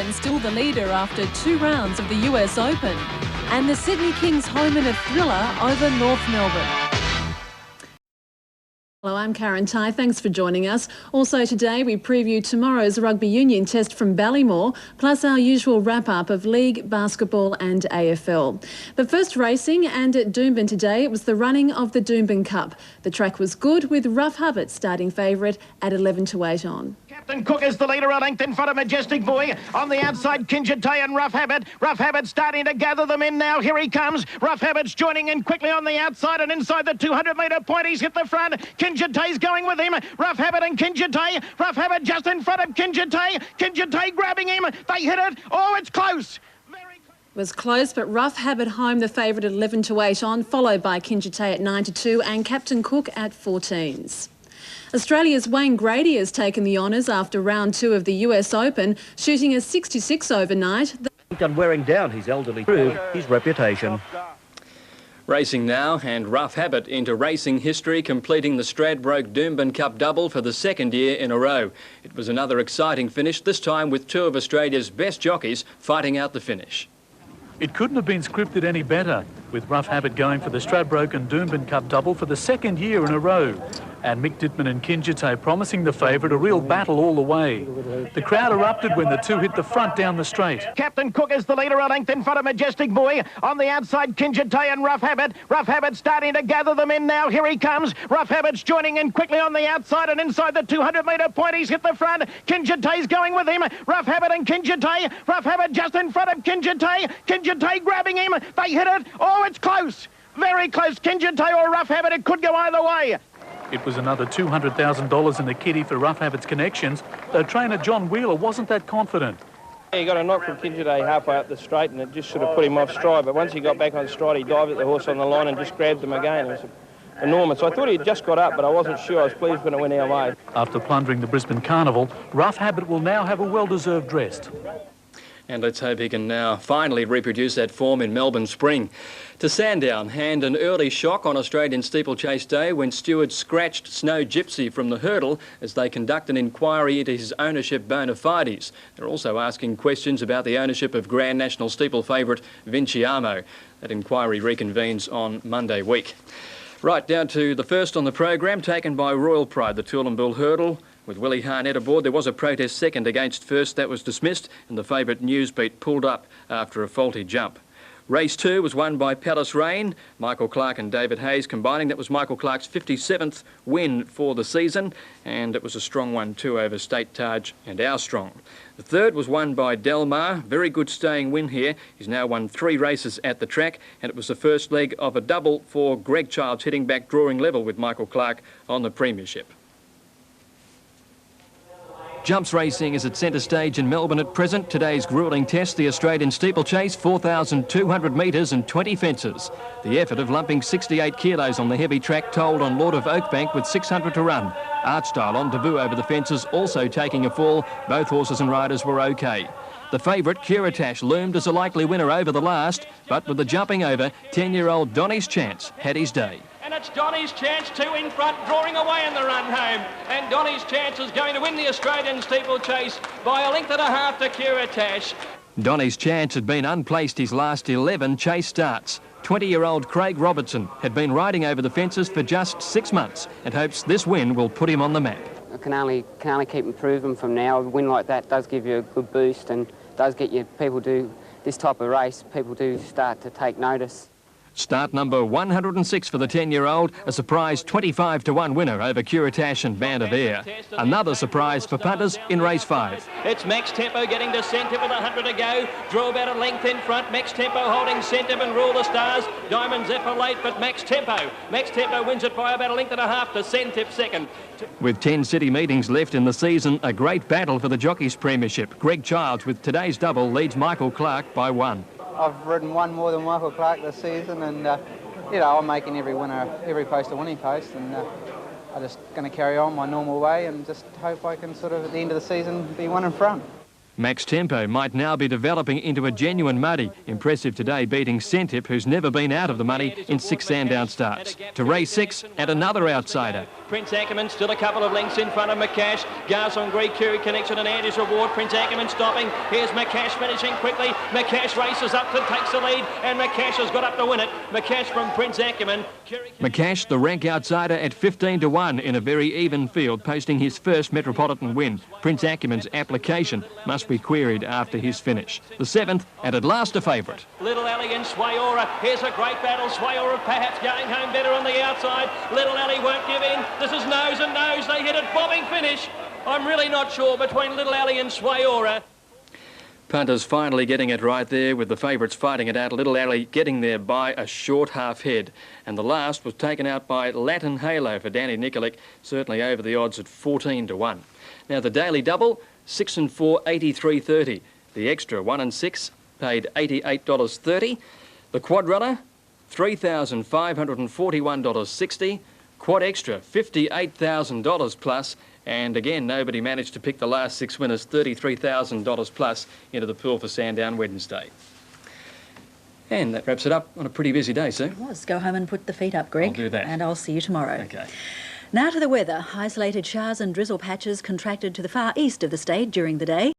Melbourne still the leader after 2 rounds of the US Open. And the Sydney Kings home in a thriller over North Melbourne. Hello, I'm Karen Tai. Thanks for joining us. Also today we preview tomorrow's rugby union test from Ballymore, plus our usual wrap-up of league, basketball and AFL. But first racing, and at Doomben today it was the running of the Doomben Cup. The track was good, with Rough Hubbard starting favourite at 11-8 on. Captain Cook is the leader, a length in front of Majestic Boy. On the outside, Kinjite and Rough Habit. Rough Habit starting to gather them in now. Here he comes. Rough Habit's joining in quickly on the outside and inside the 200-metre point. He's hit the front. Kinjite's going with him. Rough Habit and Kinjite. Rough Habit just in front of Kinjite. Kinjite grabbing him. They hit it. Oh, it's close. It was close, but Rough Habit home the favourite at 11-8 on, followed by Kinjite at 9-2 and Captain Cook at 14s. Australia's Wayne Grady has taken the honours after round 2 of the US Open, shooting a 66 overnight. Done wearing down his elderly crew, his reputation. Racing now, and Rough Habit into racing history, completing the Stradbroke Doomben Cup double for the 2nd year in a row. It was another exciting finish, this time with 2 of Australia's best jockeys fighting out the finish. It couldn't have been scripted any better, with Rough Habit going for the Stradbroke and Doomben Cup double for the 2nd year in a row, and Mick Dittman and Kinjite promising the favourite a real battle all the way. The crowd erupted when the 2 hit the front down the straight. Captain Cook is the leader, a length in front of Majestic Boy. On the outside, Kinjite and Rough Habit. Rough Habit starting to gather them in now. Here he comes. Rough Habit's joining in quickly on the outside and inside the 200-metre point. He's hit the front. Kinjite's going with him. Rough Habit and Kinjite. Rough Habit just in front of Kinjite. Kinjite grabbing him. They hit it. Oh, it's close. Very close. Kinjite or Rough Habit. It could go either way. It was another $200,000 in the kitty for Rough Habit's connections, though trainer John Wheeler wasn't that confident. He got a knock from Kinjite halfway up the straight and it just sort of put him off stride, but once he got back on stride he dived at the horse on the line and just grabbed him again. It was enormous. I thought he'd just got up, but I wasn't sure. I was pleased when it went our way. After plundering the Brisbane Carnival, Rough Habit will now have a well-deserved rest. And let's hope he can now finally reproduce that form in Melbourne Spring. To Sandown, and an early shock on Australian Steeplechase Day when stewards scratched Snow Gypsy from the hurdle as they conduct an inquiry into his ownership bona fides. They're also asking questions about the ownership of Grand National Steeple favourite Vinciamo. That inquiry reconvenes on Monday week. Right, down to the first on the program, taken by Royal Pride, the Toowoomba hurdle. With Willie Harnett aboard, there was a protest second against first that was dismissed, and the favourite Newsbeat pulled up after a faulty jump. Race 2 was won by Palace Rain, Michael Clark and David Hayes combining. That was Michael Clark's 57th win for the season, and it was a strong one too over State Taj and Our Strong. The third was won by Delmar, very good staying win here. He's now won 3 races at the track, and it was the first leg of a double for Greg Childs, hitting back drawing level with Michael Clark on the premiership. Jumps racing is at centre stage in Melbourne at present. Today's gruelling test, the Australian Steeplechase, 4,200 metres and 20 fences. The effort of lumping 68 kilos on the heavy track told on Lord of Oakbank with 600 to run. Archstyle on debut over the fences, also taking a fall. Both horses and riders were okay. The favourite, Curatash, loomed as a likely winner over the last, but with the jumping over, 10-year-old Donny's Chance had his day. And it's Donny's Chance, 2 in front, drawing away in the run home. And Donny's Chance is going to win the Australian Steeplechase by a length and a half to Curatash. Donny's Chance had been unplaced his last 11 chase starts. 20-year-old Craig Robertson had been riding over the fences for just 6 months and hopes this win will put him on the map. I can only keep improving from now. A win like that does give you a good boost and does get you, people do this type of race, people do start to take notice. Start number 106 for the 10-year-old, a surprise 25-1 winner over Curatash and Band of Air. Another surprise for punters in race 5. It's Max Tempo getting to centre with 100 to go. Draw about a length in front. Max Tempo holding centre and Rule the Stars. Diamond Zephyr late, but Max Tempo wins it by about a length and a half to Centip second. With 10 city meetings left in the season, a great battle for the Jockeys Premiership. Greg Childs with today's double leads Michael Clark by 1. I've ridden one more than Michael Clark this season, and you know, I'm making every post a winning post, and I'm just going to carry on my normal way and just hope I can sort of at the end of the season be one in front. Max Tempo might now be developing into a genuine muddy. Impressive today, beating Sentip, who's never been out of the money in 6 Sandown starts. To race 6 and another outsider. Prince Ackerman still a couple of lengths in front of McCash. Garson Greek, Curie Connection and Andy's Reward. Prince Ackerman stopping. Here's McCash finishing quickly. McCash races up to takes the lead, and McCash has got up to win it. McCash from Prince Ackerman. McCash, the rank outsider at 15-1 in a very even field, posting his first Metropolitan win. Prince Ackerman's application must be queried after his finish. The 7th, and at last a favourite. Little Alley and Swayora. Here's a great battle. Swayora perhaps going home better on the outside. Little Alley won't give in. This is nose and nose. They hit it bobbing finish. I'm really not sure between Little Alley and Swayora. Punters finally getting it right there with the favourites fighting it out. Little Alley getting there by a short half head. And the last was taken out by Latin Halo for Danny Nikolic, certainly over the odds at 14-1. Now the daily double, 6 and 4, 83.30. The extra 1 and 6 paid $88.30. The quad runner, $3,541.60. Quad extra, $58,000 plus. And again, nobody managed to pick the last 6 winners, $33,000 plus into the pool for Sandown Wednesday. And that wraps it up on a pretty busy day, Sue. It was. Go home and put the feet up, Greg. I'll do that. And I'll see you tomorrow. Okay. Now to the weather. Isolated showers and drizzle patches contracted to the far east of the state during the day.